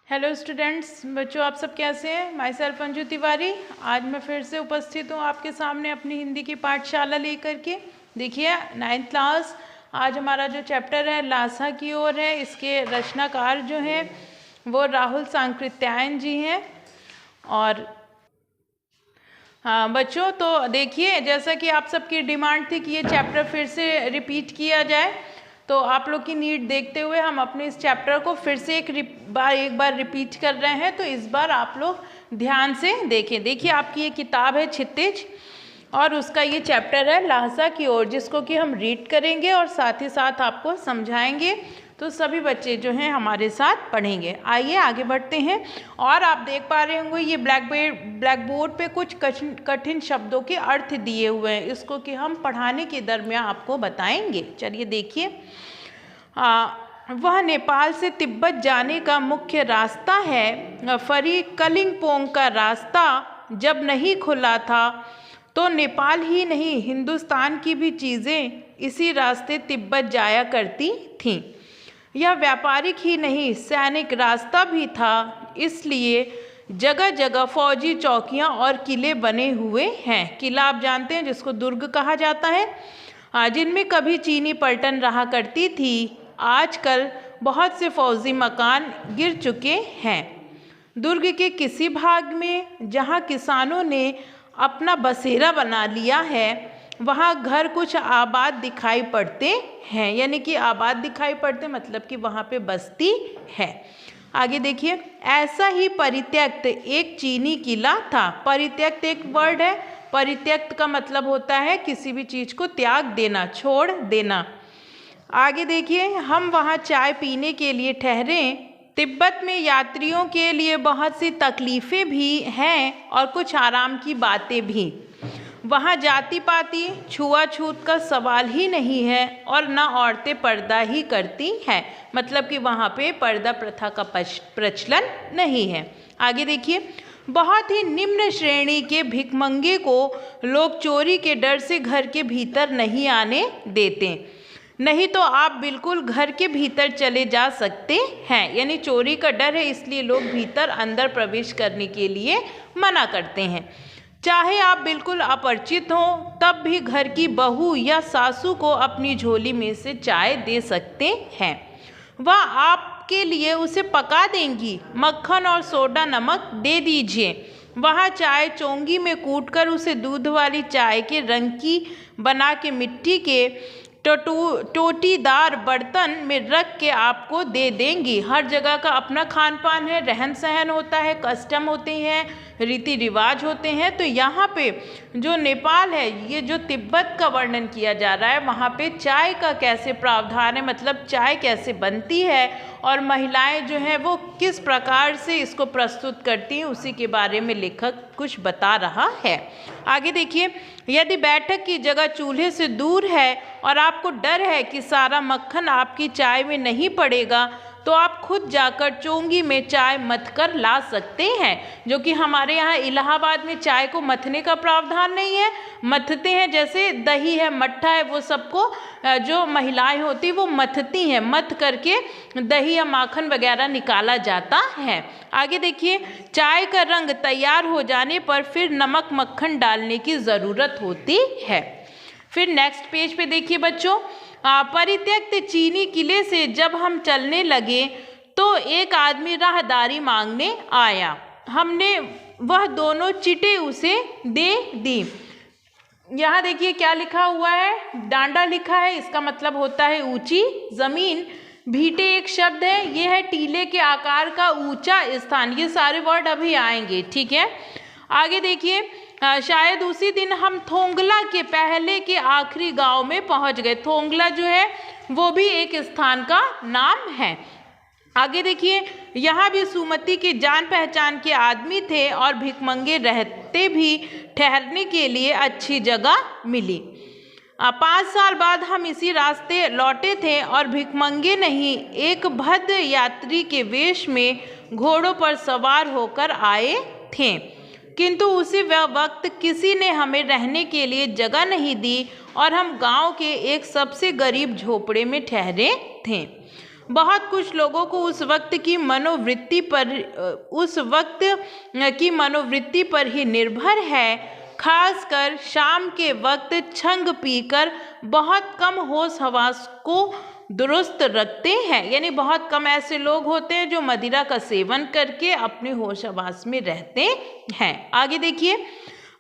Hello students, बच्चों आप सब कैसे हैं। My self Anju Tiwari. आज मैं फिर से उपस्थित हूँ आपके सामने अपनी हिंदी की पाठशाला लेकर के। देखिए 9th क्लास, आज हमारा जो चैप्टर है लासा की ओर है। इसके रचनाकार जो हैं वो राहुल सांकृत्यायन जी हैं। और हाँ बच्चों, तो देखिए जैसा कि आप सबकी डिमांड थी कि ये चैप्टर फिर से रिपीट किया जाए, तो आप लोग की नीड देखते हुए हम अपने इस चैप्टर को फिर से एक बार रिपीट कर रहे हैं। तो इस बार आप लोग ध्यान से देखें। देखिए आपकी ये किताब है क्षितिज और उसका ये चैप्टर है लासा की ओर, जिसको कि हम रीड करेंगे और साथ ही साथ आपको समझाएंगे। तो सभी बच्चे जो हैं हमारे साथ पढ़ेंगे। आइए आगे बढ़ते हैं। और आप देख पा रहे होंगे ये ब्लैक बोर्ड पे कुछ कठिन शब्दों के अर्थ दिए हुए हैं। इसको कि हम पढ़ाने के दरमियान आपको बताएंगे। चलिए देखिए, वह नेपाल से तिब्बत जाने का मुख्य रास्ता है। फरी कलिंगपोंग का रास्ता जब नहीं खुला था तो नेपाल ही नहीं हिंदुस्तान की भी चीज़ें इसी रास्ते तिब्बत जाया करती थीं। यह व्यापारिक ही नहीं सैनिक रास्ता भी था, इसलिए जगह जगह फौजी चौकियां और किले बने हुए हैं। किला आप जानते हैं जिसको दुर्ग कहा जाता है, जिनमें कभी चीनी पलटन रहा करती थी। आजकल बहुत से फौजी मकान गिर चुके हैं। दुर्ग के किसी भाग में जहां किसानों ने अपना बसेरा बना लिया है, वहाँ घर कुछ आबाद दिखाई पड़ते हैं। यानी कि आबाद दिखाई पड़ते मतलब कि वहाँ पे बस्ती है। आगे देखिए, ऐसा ही परित्यक्त एक चीनी किला था। परित्यक्त एक वर्ड है। परित्यक्त का मतलब होता है किसी भी चीज़ को त्याग देना, छोड़ देना। आगे देखिए, हम वहाँ चाय पीने के लिए ठहरे। तिब्बत में यात्रियों के लिए बहुत सी तकलीफ़ें भी हैं और कुछ आराम की बातें भी। वहाँ जाति पाति छुआछूत का सवाल ही नहीं है और न औरतें पर्दा ही करती हैं। मतलब कि वहाँ पे पर्दा प्रथा का प्रचलन नहीं है। आगे देखिए, बहुत ही निम्न श्रेणी के भिखमंगे को लोग चोरी के डर से घर के भीतर नहीं आने देते। नहीं तो आप बिल्कुल घर के भीतर चले जा सकते हैं। यानी चोरी का डर है, इसलिए लोग भीतर अंदर प्रवेश करने के लिए मना करते हैं। चाहे आप बिल्कुल अपरिचित हों, तब भी घर की बहू या सासू को अपनी झोली में से चाय दे सकते हैं। वह आपके लिए उसे पका देंगी। मक्खन और सोडा नमक दे दीजिए। वहाँ चाय चोंगी में कूटकर उसे दूध वाली चाय के रंग की बना के मिट्टी के टोटीदार बर्तन में रख के आपको दे देंगी। हर जगह का अपना खान पान है, रहन सहन होता है, कस्टम होते हैं, रीति रिवाज होते हैं। तो यहाँ पे जो नेपाल है, ये जो तिब्बत का वर्णन किया जा रहा है, वहाँ पे चाय का कैसे प्रावधान है, मतलब चाय कैसे बनती है और महिलाएं जो हैं वो किस प्रकार से इसको प्रस्तुत करती हैं, उसी के बारे में लेखक कुछ बता रहा है। आगे देखिए, यदि बैठक की जगह चूल्हे से दूर है और आपको डर है कि सारा मक्खन आपकी चाय में नहीं पड़ेगा, तो आप खुद जाकर चोंगी में चाय मथ कर ला सकते हैं। जो कि हमारे यहाँ इलाहाबाद में चाय को मथने का प्रावधान नहीं है, मथते हैं। जैसे दही है, मट्ठा है, वो सबको जो महिलाएं होती वो मथती हैं। मथ करके दही या माखन वगैरह निकाला जाता है। आगे देखिए, चाय का रंग तैयार हो जाने पर फिर नमक मक्खन डालने की ज़रूरत होती है। फिर नेक्स्ट पेज पे देखिए बच्चों, परित्यक्त चीनी किले से जब हम चलने लगे तो एक आदमी राहदारी मांगने आया। हमने वह दोनों चिटे उसे दे दी। यहाँ देखिए क्या लिखा हुआ है, डांडा लिखा है। इसका मतलब होता है ऊंची ज़मीन। भीटे एक शब्द है, ये है टीले के आकार का ऊंचा स्थान। ये सारे वर्ड अभी आएंगे, ठीक है। आगे देखिए, शायद उसी दिन हम थोंगला के पहले के आखिरी गांव में पहुंच गए। थोंगला जो है वो भी एक स्थान का नाम है। आगे देखिए, यहाँ भी सुमति के जान पहचान के आदमी थे और भिखमंगे रहते भी ठहरने के लिए अच्छी जगह मिली। 5 साल बाद हम इसी रास्ते लौटे थे और भिखमंगे नहीं, एक भद्र यात्री के वेश में घोड़ों पर सवार होकर आए थे। किंतु उसी वक्त किसी ने हमें रहने के लिए जगह नहीं दी और हम गांव के एक सबसे गरीब झोपड़े में ठहरे थे। बहुत कुछ लोगों को उस वक्त की मनोवृत्ति पर ही निर्भर है, खासकर शाम के वक्त छंग पीकर बहुत कम होश हवास को दुरुस्त रखते हैं। यानी बहुत कम ऐसे लोग होते हैं जो मदिरा का सेवन करके अपने होश हवास में रहते हैं। आगे देखिए,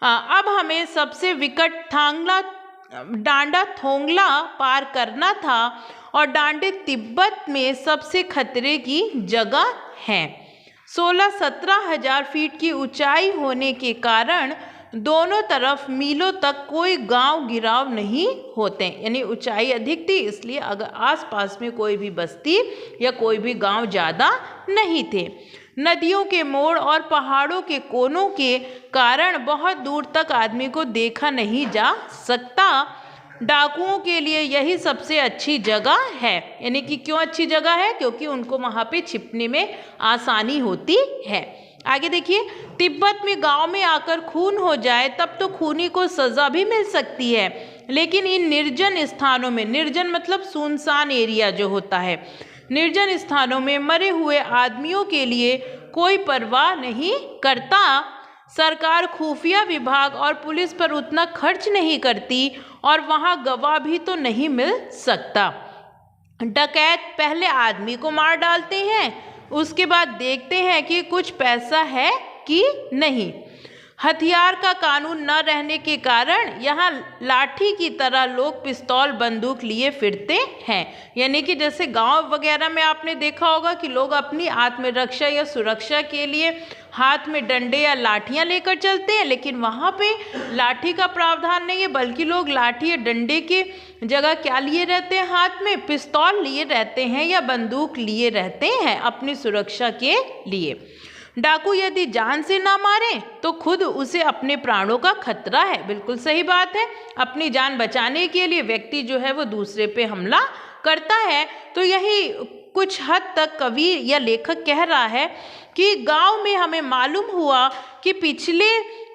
अब हमें सबसे विकट डांडा थोंगला पार करना था और डांडे तिब्बत में सबसे खतरे की जगह है। 16-17 हजार फीट की ऊंचाई होने के कारण दोनों तरफ मीलों तक कोई गांव गिराव नहीं होते, यानी ऊंचाई अधिक थी इसलिए अगर आसपास में कोई भी बस्ती या कोई भी गांव ज़्यादा नहीं थे। नदियों के मोड़ और पहाड़ों के कोनों के कारण बहुत दूर तक आदमी को देखा नहीं जा सकता। डाकुओं के लिए यही सबसे अच्छी जगह है। यानी कि क्यों अच्छी जगह है? क्योंकि उनको वहाँ पे छिपने में आसानी होती है। आगे देखिए, तिब्बत में गांव में आकर खून हो जाए तब तो खूनी को सज़ा भी मिल सकती है, लेकिन इन निर्जन स्थानों में, निर्जन मतलब सुनसान एरिया जो होता है, निर्जन स्थानों में मरे हुए आदमियों के लिए कोई परवाह नहीं करता। सरकार खुफिया विभाग और पुलिस पर उतना खर्च नहीं करती और वहाँ गवाह भी तो नहीं मिल सकता। डकैत पहले आदमी को मार डालते हैं, उसके बाद देखते हैं कि कुछ पैसा है कि नहीं। हथियार का कानून न रहने के कारण यहाँ लाठी की तरह लोग पिस्तौल बंदूक लिए फिरते हैं। यानी कि जैसे गांव वगैरह में आपने देखा होगा कि लोग अपनी आत्मरक्षा या सुरक्षा के लिए हाथ में डंडे या लाठियां लेकर चलते हैं, लेकिन वहाँ पे लाठी का प्रावधान नहीं है, बल्कि लोग लाठी या डंडे के जगह क्या लिए रहते हैं? हाथ में पिस्तौल लिए रहते हैं या बंदूक लिए रहते हैं अपनी सुरक्षा के लिए। डाकू यदि जान से ना मारे तो खुद उसे अपने प्राणों का खतरा है। बिल्कुल सही बात है, अपनी जान बचाने के लिए व्यक्ति जो है वो दूसरे पे हमला करता है। तो यही कुछ हद तक कवि या लेखक कह रहा है कि गांव में हमें मालूम हुआ कि पिछले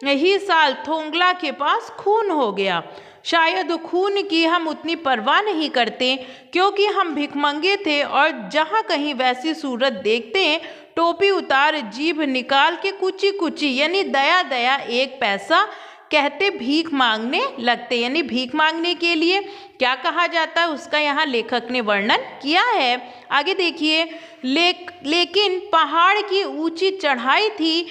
ही साल थोंगला के पास खून हो गया। शायद खून की हम उतनी परवाह नहीं करते क्योंकि हम भिखमंगे थे और जहाँ कहीं वैसी सूरत देखते हैं टोपी उतार जीभ निकाल के कुची कुची यानी दया दया एक पैसा कहते भीख मांगने लगते। यानी भीख मांगने के लिए क्या कहा जाता है उसका यहाँ लेखक ने वर्णन किया है। आगे देखिए, लेकिन पहाड़ की ऊंची चढ़ाई थी,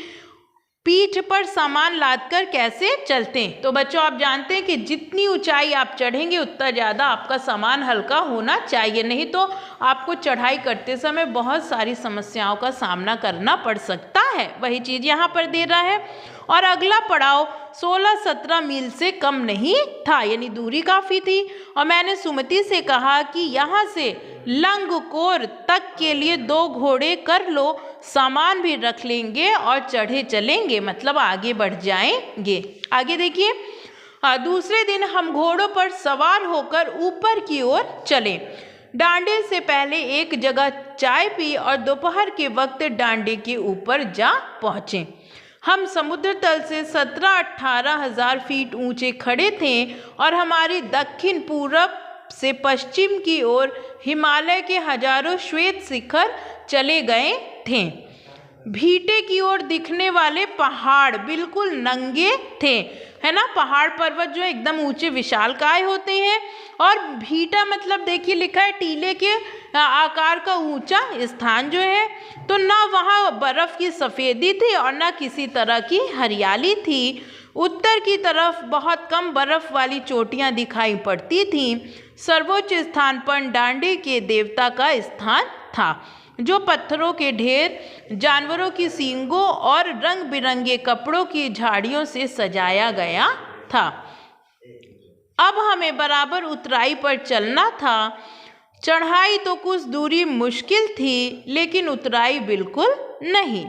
पीठ पर सामान लादकर कैसे चलते हैं। तो बच्चों आप जानते हैं कि जितनी ऊंचाई आप चढ़ेंगे उतना ज़्यादा आपका सामान हल्का होना चाहिए, नहीं तो आपको चढ़ाई करते समय बहुत सारी समस्याओं का सामना करना पड़ सकता है। वही चीज़ यहाँ पर दे रहा है। और अगला पड़ाव 16-17 मील से कम नहीं था, यानी दूरी काफ़ी थी। और मैंने सुमति से कहा कि यहाँ से लंगकोर तक के लिए 2 घोड़े कर लो, सामान भी रख लेंगे और चढ़े चलेंगे, मतलब आगे बढ़ जाएंगे। आगे देखिए, दूसरे दिन हम घोड़ों पर सवार होकर ऊपर की ओर चले। डांडे से पहले एक जगह चाय पी और दोपहर के वक्त डांडे के ऊपर जा पहुँचे। हम समुद्र तल से 17-18 हजार फीट ऊंचे खड़े थे और हमारी दक्षिण पूरब से पश्चिम की ओर हिमालय के हजारों श्वेत शिखर चले गए थे। भीटे की ओर दिखने वाले पहाड़ बिल्कुल नंगे थे, है ना। पहाड़ पर्वत जो एकदम ऊंचे विशालकाय होते हैं। और भीटा मतलब देखिए लिखा है टीले के आकार का ऊंचा स्थान जो है। तो ना वहाँ बर्फ़ की सफ़ेदी थी और ना किसी तरह की हरियाली थी। उत्तर की तरफ बहुत कम बर्फ़ वाली चोटियाँ दिखाई पड़ती थीं। सर्वोच्च स्थान पर डांडे के देवता का स्थान था, जो पत्थरों के ढेर, जानवरों की सींगों और रंग बिरंगे कपड़ों की झाड़ियों से सजाया गया था। अब हमें बराबर उतराई पर चलना था। चढ़ाई तो कुछ दूरी मुश्किल थी, लेकिन उतराई बिल्कुल नहीं।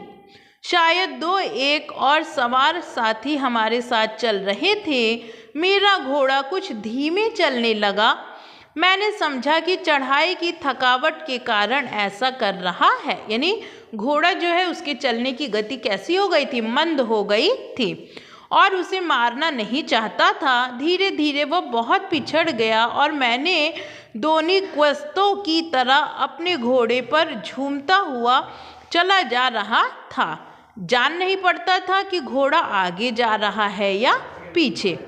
शायद 2-1 और सवार साथी हमारे साथ चल रहे थे। मेरा घोड़ा कुछ धीमे चलने लगा। मैंने समझा कि चढ़ाई की थकावट के कारण ऐसा कर रहा है, यानी घोड़ा जो है उसके चलने की गति कैसी हो गई थी, मंद हो गई थी और उसे मारना नहीं चाहता था। धीरे धीरे वह बहुत पिछड़ गया और मैंने दोनों क्वेस्तों की तरह अपने घोड़े पर झूमता हुआ चला जा रहा था। जान नहीं पड़ता था कि घोड़ा आगे जा रहा है या पीछे।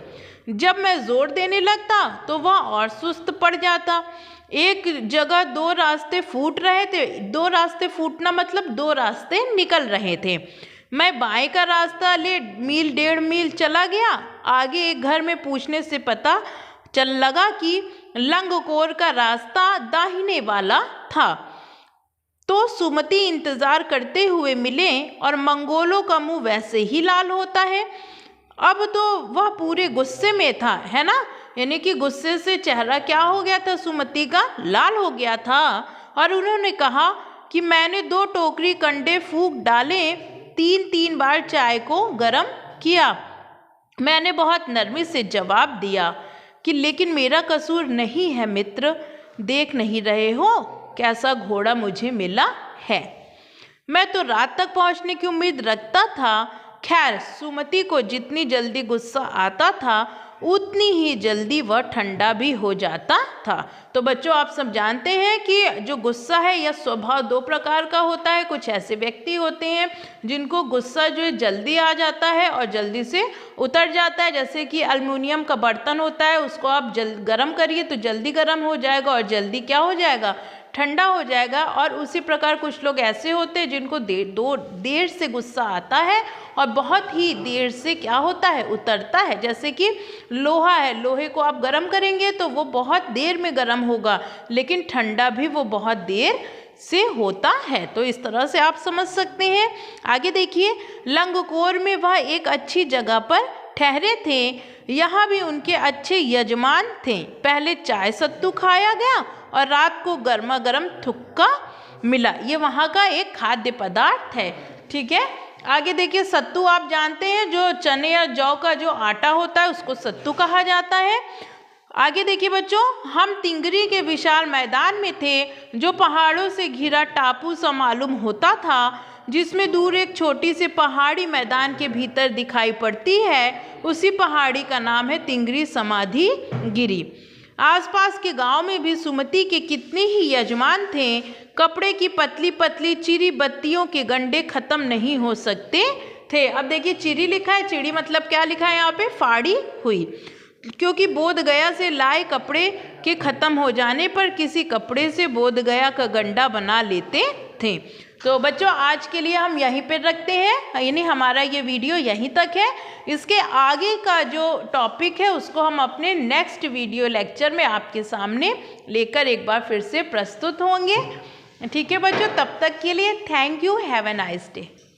जब मैं जोर देने लगता तो वह और सुस्त पड़ जाता। एक जगह दो रास्ते फूट रहे थे। दो रास्ते फूटना मतलब दो रास्ते निकल रहे थे। मैं बाएं का रास्ता ले मील 1.5 मील चला गया। आगे एक घर में पूछने से पता चल लगा कि लंगकोर का रास्ता दाहिने वाला था। तो सुमति इंतजार करते हुए मिले और मंगोलों का मुंह वैसे ही लाल होता है। अब तो वह पूरे गुस्से में था, है ना, यानी कि गुस्से से चेहरा क्या हो गया था सुमति का, लाल हो गया था। और उन्होंने कहा कि मैंने 2 टोकरी कंडे फूंक डाले, 3 बार चाय को गर्म किया। मैंने बहुत नरमी से जवाब दिया कि लेकिन मेरा कसूर नहीं है मित्र, देख नहीं रहे हो कैसा घोड़ा मुझे मिला है। मैं तो रात तक पहुंचने की उम्मीद रखता था। खैर, सुमति को जितनी जल्दी गुस्सा आता था उतनी ही जल्दी वह ठंडा भी हो जाता था। तो बच्चों, आप सब जानते हैं कि जो गुस्सा है यह स्वभाव 2 प्रकार का होता है। कुछ ऐसे व्यक्ति होते हैं जिनको गुस्सा जो है जल्दी आ जाता है और जल्दी से उतर जाता है। जैसे कि एल्युमिनियम का बर्तन होता है, उसको आप गर्म करिए तो जल्दी गर्म हो जाएगा और जल्दी क्या हो जाएगा, ठंडा हो जाएगा। और उसी प्रकार कुछ लोग ऐसे होते हैं जिनको देर से गुस्सा आता है और बहुत ही देर से क्या होता है, उतरता है। जैसे कि लोहा है, लोहे को आप गर्म करेंगे तो वो बहुत देर में गर्म होगा, लेकिन ठंडा भी वो बहुत देर से होता है। तो इस तरह से आप समझ सकते हैं। आगे देखिए, लंगकोर में वह एक अच्छी जगह पर ठहरे थे। यहाँ भी उनके अच्छे यजमान थे। पहले चाय सत्तू खाया गया और रात को गर्मा गर्म थुक्का मिला। ये वहाँ का एक खाद्य पदार्थ है, ठीक है। आगे देखिए, सत्तू आप जानते हैं, जो चने या जौ का जो आटा होता है उसको सत्तू कहा जाता है। आगे देखिए बच्चों, हम तिंगरी के विशाल मैदान में थे जो पहाड़ों से घिरा टापू सा मालूम होता था, जिसमें दूर एक छोटी सी पहाड़ी मैदान के भीतर दिखाई पड़ती है। उसी पहाड़ी का नाम है तिंगरी समाधि गिरी। आसपास के गांव में भी सुमति के कितने ही यजमान थे। कपड़े की पतली पतली चिरी बत्तियों के गंडे खत्म नहीं हो सकते थे। अब देखिए, चिरी लिखा है, चिड़ी मतलब क्या लिखा है यहाँ पे, फाड़ी हुई। क्योंकि बोध गया से लाए कपड़े के खत्म हो जाने पर किसी कपड़े से बोध गया का गंडा बना लेते थे। तो बच्चों, आज के लिए हम यहीं पर रखते हैं, यानी हमारा ये वीडियो यहीं तक है। इसके आगे का जो टॉपिक है उसको हम अपने नेक्स्ट वीडियो लेक्चर में आपके सामने लेकर एक बार फिर से प्रस्तुत होंगे। ठीक है बच्चों, तब तक के लिए thank you, have a nice day.